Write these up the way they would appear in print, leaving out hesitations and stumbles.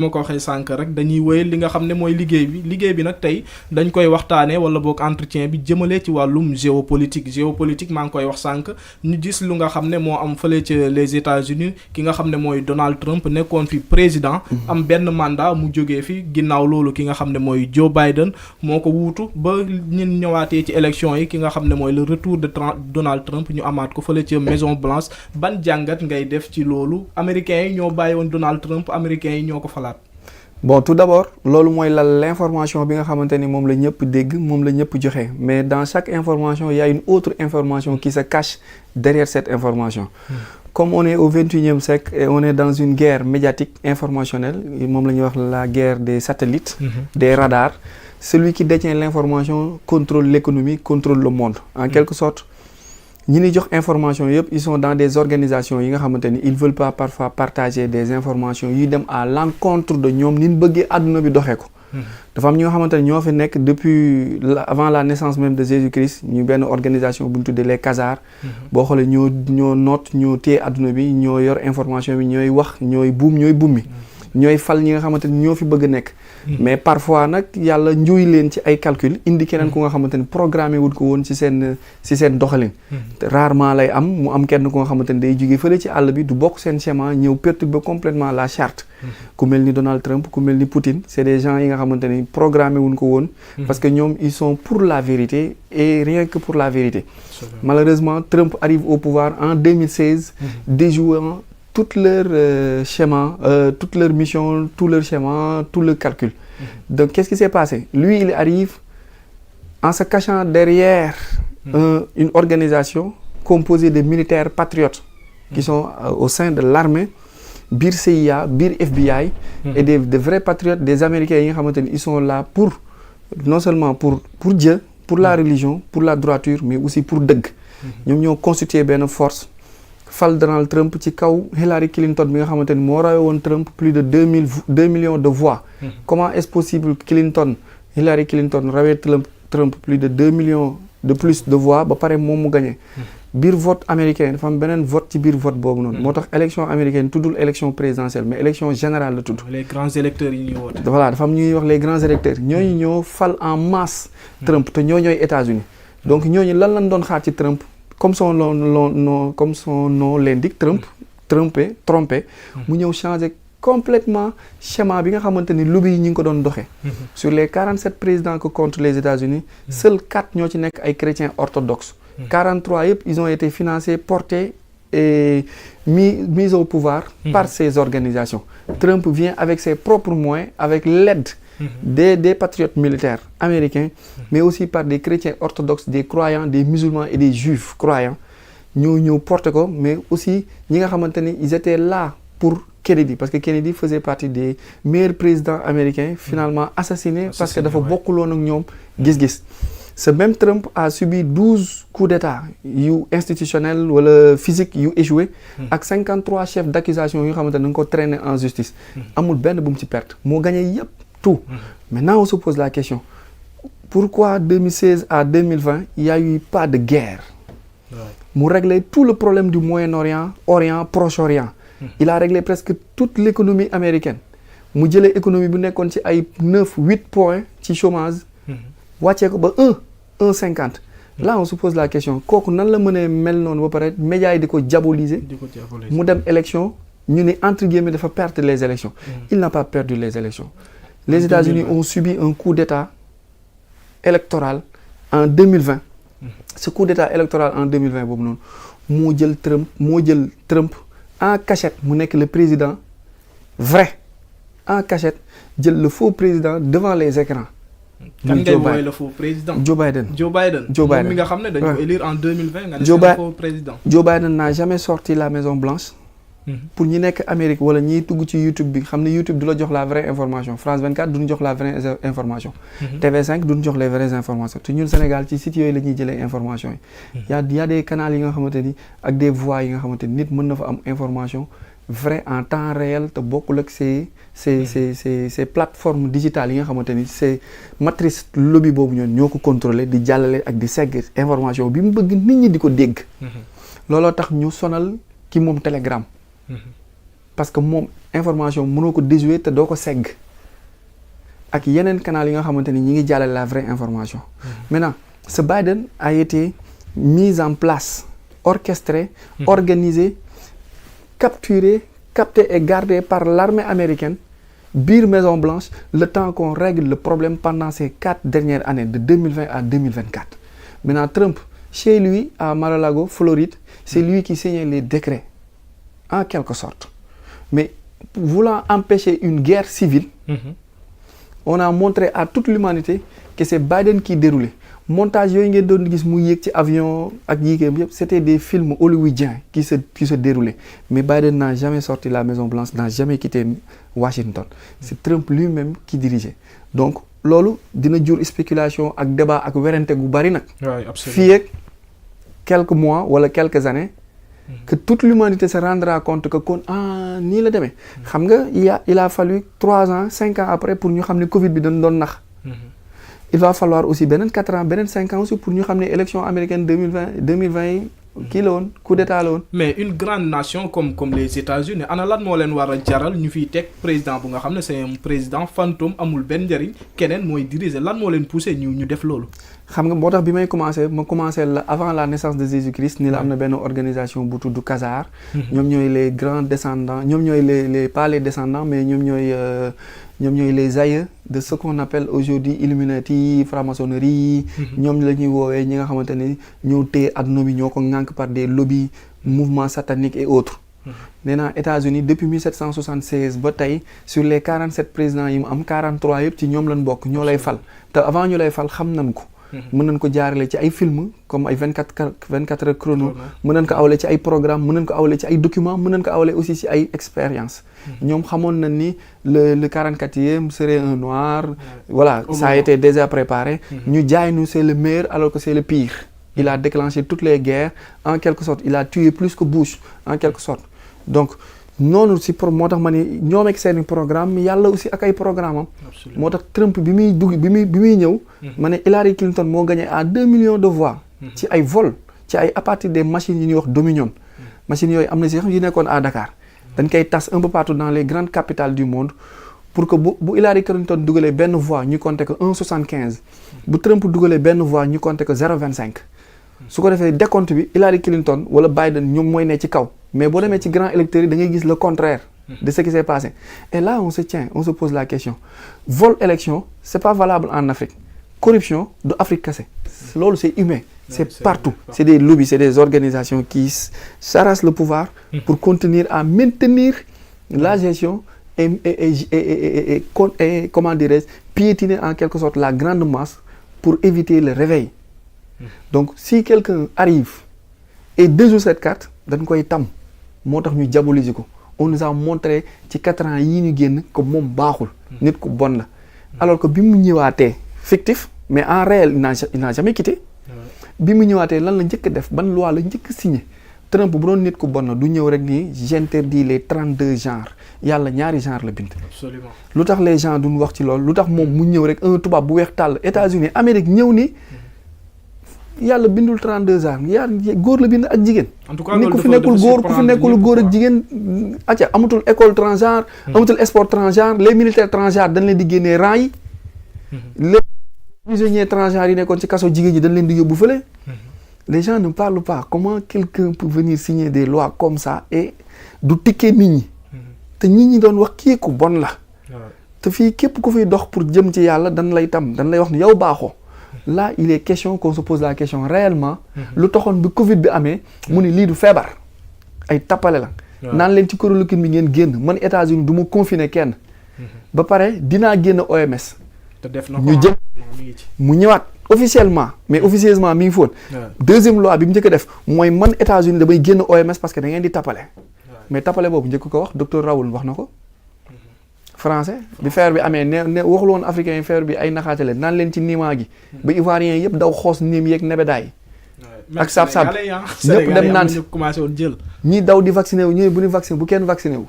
moo ko waxee sànq rek dañuy wéyal li nga xam ne mooy liggéey bi nag tey dañ koy waxtaanee wala boog entretien bi jëmale ci wàllum géopolitique maa ngi koy wax sànq ñu gis lu nga xam ne moo am fële ci les États-Unis ki nga xam ne mooy Donald Trump nekkoon fi président am benn mandat mu jógee fi ginnaaw loolu ki nga xam ne mooy Joe Biden moo ko wuutu ba ñun ñëwaatee ci élection yi ki nga xam ne mooy le retour de Donald Trump ñu amaat ko fële ci Maison Blanche ban jàngat ngay def ci loolu américains yi ñoo bàyyi woon Donald Trump américains yi ñoo ko falaat. Bon, tout d'abord loolu mooy l'information bi nga xamante ni moom la ñëpp dégg moom la ñëpp joxe mais dans chaque information il y a une autre information qui se cache derrière cette information. Comme on est au 21e siècle et on est dans une guerre médiatique informationnelle moom la ñuy wax la guerre des satellites. Des radars. Celui qui détient l'information contrôle l'économie, contrôle le monde. En quelque sorte ñi ni jox information yëpp ils sont dans des organisations yi nga xamante ni ils veulent pas parfois partager des informations yuy dem à l'encontre de ñoom ni ñu bëggee àdduna bi doxee ko. dafa am ñi nga xamante ni ñoo fi nekk depuis avant la naissance même de Jésus-Christ ñu benn organisation bu ñu tuddee les Khazars. boo xoolee ñoo noot ñoo téye àdduna bi ñoo yor information bi ñooy wax ñooy bummi ñooy fal ñi nga xamante ni ñoo fi bëgg nekk. mais parfois nag yàlla njuuy leen ci ay calcul indi keneen ku nga xamante ni programmé wut ko woon ci seen doxalin. Rarement lay am mu am kenn ku nga xamante ni day jógee fële ci àll bi du bokk seen schéma ñëw perturber complètement la charte. ku mel ni Donald Trump ku mel ni Poutine c'est des gens yi nga xamante ni programmé wuñ ko woon. parce que ñoom ils sont pour la vérité et rien que pour la vérité. Malheureusement Trump arrive au pouvoir en 2016. déjouant tout leur schéma, toute leur mission, tout leur schéma, tout leur calcul. Donc, qu'est-ce qui s'est passé? Lui, il arrive en se cachant derrière une organisation composée de militaires patriotes qui sont au sein de l'armée, bir CIA, bir FBI, et de vrais patriotes, des Américains, ils sont là pour, non seulement pour Dieu, pour la religion, pour la droiture, mais aussi pour Deug. Ils ont constitué une force. Fal Donald Trump ci kaw Hillary Clinton bi nga xamante ni moo rawee woon Trump plus de 2 millions de voix. Comment est-ce possible Hillary Clinton rawee Trump plus de 2 millions de plus de voix ba pare moom mu gagné. biir vote américain dafa am beneen vote ci biir vote boobu noonu. moo tax élection américaine tuddul élection présidentielle mais élection générale la tudd. les grands électeurs yi ñuy woote. voilà dafa am ñuy wax les grands électeurs ñooñu ñoo fal en masse. Trump te ñooy États-Unis donc ñooñu lan lañ doon xaar ci Trump. Comme son nom l'indique, trompé, mu ñëw changer complètement schéma bi nga xamante ni lobby yi ñu ngi ko doon doxee. Sur les 47 présidents que comptent les États-Unis, seuls 4 ñoo ci nekk ay chrétiens orthodoxes. 43 yëpp ils ont été financés, portés et mis au pouvoir par ces organisations. Trump vient avec ses propres moyens, avec l'aide des patriotes militaires américains, mais aussi par des chrétiens orthodoxes, des croyants, des musulmans et des juifs croyants. Nous portent quoi, mais aussi ils étaient là pour Kennedy, parce que Kennedy faisait partie des meilleurs présidents américains, finalement assassinés parce que dafa bokkul woon ak ñoom gis-gis. Ce même Trump a subi 12 coups d'État institutionnels ou physiques échoués, avec 53 chefs d'accusation qui ont été traînés en justice. Amul ben bu mu ci perte. Mo gagné tout. Maintenant, on se pose la question. Pourquoi 2016 à 2020, il n'y a eu pas de guerre? Mu régler tout le problème du Moyen-Orient, Proche-Orient. Il a réglé presque toute l'économie américaine. Mu jëlé économie bu nekkon ci ay 9-8 points ci chômage. Wàccee ko ba 1,50. Là, on se pose la question. Kooku nan la mënee mel noonu ba pare médias yi di ko diaboliser. Mu dem élection, ñu ne entre guillemets dafa perdre les élections. Il n'a pas perdu les élections. Les États-Unis ont subi un coup d'État électoral en 2020. Ce coup d'État électoral en 2020 boobu noonu moo jël Trump en cachette mu nekk le président vrai en cachette jël le faux président devant les écrans. Kan ngay mooy le faux président. Joe Biden. moom mi nga xam ne dañu ko élire en 2020 nga ne c'est le faux président. Joe Biden n'a jamais sorti la Maison Blanche. Pour ñi nekk Amérique wala ñiy tugg ci YouTube bi xam ne YouTube du la jox la vraie information. France 24 duñu jox la vraie information. TV5 duñu jox les vraies informations te ñun Sénégal ci site yooyu la ñuy jëlee information yi. y a des canaux yi nga xamante ni ak des voix yi nga xamante ni nit mën na fa am information vrai en temps réel te bokkul ak ces plateformes digitales yi nga xamante ni c'est matrice lobby boobu ñoo ko contrôler di jàllale ak di segg information bi mu bëgg nit ñi di ko dégg. looloo tax ñu sonal ki moom Telegram. parce que moom information mënoo ko déjouer te doo ko segg ak yeneen canal yi nga xamante ni ñi ngi jàllale la vraie information. Maintenant ce Biden a été mis en place, orchestré, organisé, capturé, capté et gardé par l'armée américaine biir Maison Blanche le temps qu'on règle le problème pendant ces 4 dernières années de 2020 à 2024. Maintenant Trump, chez lui à Mar-a-Lago, Floride, c'est lui qui signait les décrets en quelque sorte. Mais voulant empêcher une guerre civile, on a montré à toute l'humanité que c'est Biden qui déroulait. Montage yooyu ngeen doon gis mu yéeg ci avion ak yéegam yëpp c'était des films hollywoodiens qui se déroulaient. Mais Biden n'a jamais sorti la Maison Blanche, n'a jamais quitté Washington. C'est Trump lui-même qui dirigeait. Donc loolu dina jur spéculation ak débat ak werante gu bari nag. Fii ak quelques mois wala quelques années. Que toute l'humanité se rendra compte que kon nii la demee. Xam nga il a fallu 3 ans 5 ans après pour ñu xam ne Covid bi dañ doon nax. Il va falloir aussi beneen 4 ans beneen 5 ans aussi pour ñu xam ne élection américaine 2020 yi kii la woon coup d'état la woon. Mais une grande nation comme les États-Unis ana lan moo leen war a jaral ñu fiy teg président bu nga xam ne c'est un président fantôme amul benn njëriñ keneen mooy diriger lan moo leen poussé ñu def loolu. xam nga moo tax bi may commencé la avant la naissance de Jésus-Christ ni la am na benn organisation bu tudd Khazar. ñoom ñooy les grands descendants ñoom ñooy les pas les descendants mais ñoom ñooy les aïeux de ce qu'on appelle aujourd'hui Illuminati, franc-maçonnerie. ñoom la ñuy woowee ñi nga xamante ni ñoo téye adduna bi ñoo ko ŋànk par des lobbies mouvements sataniques et autres. nee naa États-Unis depuis 1776 ba tey sur les 47 présidents yi mu am 43 yëpp ci ñoom lañ bokk ñoo lay fal te avant ñu lay fal xam nañ ko. mën nañ ko jaarale ci ay film comme ay 24 heures chrono. mën nañ ko awale ci ay programme mën nañ ko awale ci ay documents mën nañ ko awale aussi ci ay expérience ñoom xamoon nañ ni le 44e serait un noir. voilà ça a été déjà préparé. ñu jaay ñu c'est le meilleur alors que c'est le pire. Il a déclenché toutes les guerres en quelque sorte il a tué plus que Bush en quelque sorte donc noonu si moo tax ma ni ñoom ak seen programme yàlla aussi ak ay programme am. moo tax Trump bi muy ñëw. ma ne Hillary Clinton moo gagné à 2 millions de voix. ci ay vol ci ay à partir des machines yi ñuy wax Dominion. machines yooyu am na si xam yi nekkoon à Dakar. dañ koy tas un peu partout dans les grandes capitales du monde pour que bu Hillary Clinton dugalee benn voix ñu compter que 1,75. bu Trump dugalee benn voix ñu compter que 0,25. su ko defee décompte bi Hillary Clinton wala Biden ñoom mooy ne ci kaw mais boo demee ci grand électeurs yi da ngay gis le contraire de ce qui s'est passé et là on se pose la question vol élection c'est pas valable en Afrique corruption du Afrique kese loolu c'est humain c'est partout c'est des lobbies c'est des organisations qui s'arrachent le pouvoir pour continuer à maintenir la gestion et comment dirais-je piétiner en quelque sorte la grande masse pour éviter le réveil. Donc si quelqu'un arrive et déjoue cette carte dañ koy tam moo tax ñu diaboliser ko on nous a montré ci 4 ans yii ñu génn que moom baaxul nit ku bon la alors que bi mu ñëwaatee fictif mais en réel il n'a jamais quitté bi mu ñëwaatee lan la njëkk a def ban loi la njëkk a signé Trump bu doon nit ku bon la du ñëw rek ni j'interdis les 32 genres yàlla ñaari genre la bind. Absolument. lu tax les gens duñ wax ci loolu lu tax moom mu ñëw rek un tubaab bu weex tàll États-Unis Amérique ñëw ni yàlla bindul 32 ans góor la bind ak jigéen. en tout cas ni ku fi nekkul góor ku fi nekkul góor ak jigéen. acca amatul école transgenre. amatul sport transgenre les militaires transgenres dañ leen di génnee rang yi. les prisonniers transgenres yi nekkoon ci kaso jigéen ñi dañ leen di yóbbu fële. les gens ne parlent pas comment quelqu'un peut venir signer des lois comme ça et du tikkee nit ñi. te nit ñi doon wax kii ku bon la. te fii képp ku fiy dox pour jëm ci yàlla dañ lay tam dañ lay wax ni yow baaxoo. Là il est question qu'on se pose la question réellement lu taxoon bi Covid bi amee mu ni lii du feebar ay tappale la naan leen ci chloroquine bi ngeen génn man États-Unis du ma confiner kenn ba pare dinaa génn OMS te def na ñu jëm mu ñëwaat officiellement mais officieusement mi ngi foon deuxième loi bi mu njëkk a def mooy man États-Unis damay génn OMS parce que da ngeen di tappale mais tappale boobu njëkk ko wax docteur Raoul wax na ko français bi feebar bi amee ne waxul woon africain yi feebar bi ay naxaate leen naan leen ci niimaa gi ba ivoirien yëpp daw xoos niim yeeg nebedaay ak saab-saab ñëpp dem naan si commencé woon jël ñii daw di vacciné wu ñëwee bu ñu vacciné bu kenn vacciné wu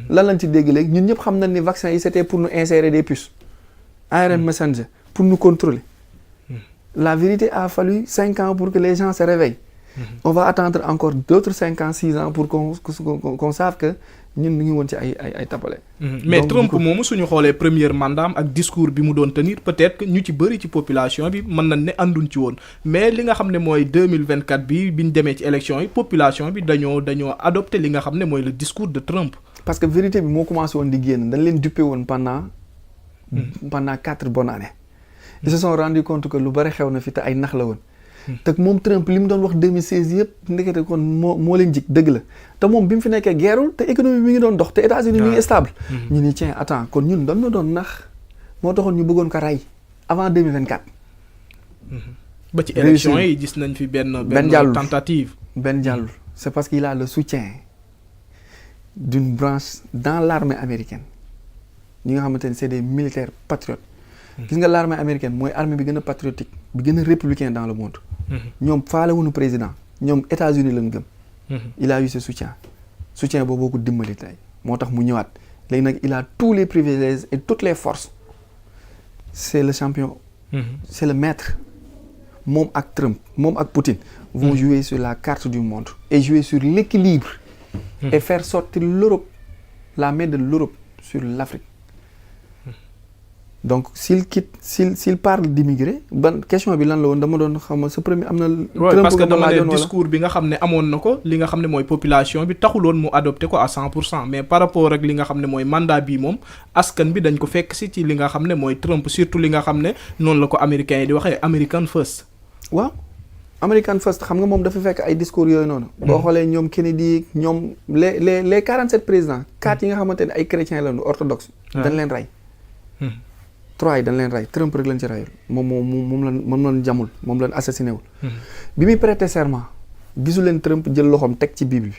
lan lañ ci dégg léegi ñun ñëpp xam nañ ni vaccin yi c'était pour nous insérer des puces ARN messenger pour nous contrôler la vérité a fallu 5 ans pour que les gens se réveillent on va attendre encore d'autres 5 ans 6 ans pour qu'on sache que ñun ñu ngi woon ci ay tapale. mais Trump moomu suñu xoolee premier mandat ak discours bi mu doon tenir peut-être que ñu ci bëri ci population bi mën nañ ne ànduñ ci woon mais li nga xam ne mooy 2024 bi ñu demee ci élection yi population bi dañoo adopté li nga xam ne mooy le discours de Trump. parce que vérité bi moo commencé woon di génn dañ leen duppe woon pendant 4 bonnes années. ils se sont rendu compte que lu bari xew na fi te ay nax la woon. te moom Trump li mu doon wax 2016 yëpp ndekete kon moo leen jig dëgg la te moom bi mu fi nekkee guerrul te économie mi ngi doon dox te États-Unis mi ngi stable. ñu ni tiens attends kon ñun dañ na doon nax moo taxoon ñu bëggoon ko rey avant 2024. ba ci élection yi gis nañ fi benn tentative. benn jàllul c'est parce qu'il a le soutien d'une branche dans l'armée américaine ñi nga xamante ne c'est des militaires patriotes. gis nga l'armée américaine mooy armée bi gën a patriotique bi gën a républicain dans le monde. ñoom faale wuñu président ñoom États-Unis lañ gëm. il a eu ce soutien boobu ko dimbali tey moo tax mu ñëwaat léegi nag il a tous les privilèges et toutes les forces c'est le champion. c'est le maître. moom ak Trump moom ak Poutine vont jouer sur la carte du monde et jouer sur l'équilibre et faire sortir l'Europe la main de l'Europe sur l'Afrique. donc s'il parle d'immigrer ban question bi lan la woon dama doon xam sa premier am na. parce que dama ne discours bi nga xam ne amoon na ko li nga xam ne mooy population bi taxuloon mu adopté ko à 100% mais par rapport ak li nga xam ne mooy mandat bi moom askan bi dañ ko fekk si ci li nga xam ne mooy Trump surtout li nga xam ne noonu la ko américains yi di waxee American first. waaw American first xam nga moom dafa fekk ay discours yooyu noonu. boo xoolee ñoom Kennedy ñoom les 47 présidents 4 yi nga xamante ne ay chrétiens lañu orthodoxe. dañ leen rey. 3 yi dañ leen rey Trump rek lañ ci reyul moom lañ jamul moom lañ assassiné wul. bi muy prêter serment gisu leen Trump jël loxoom teg ci Bible bi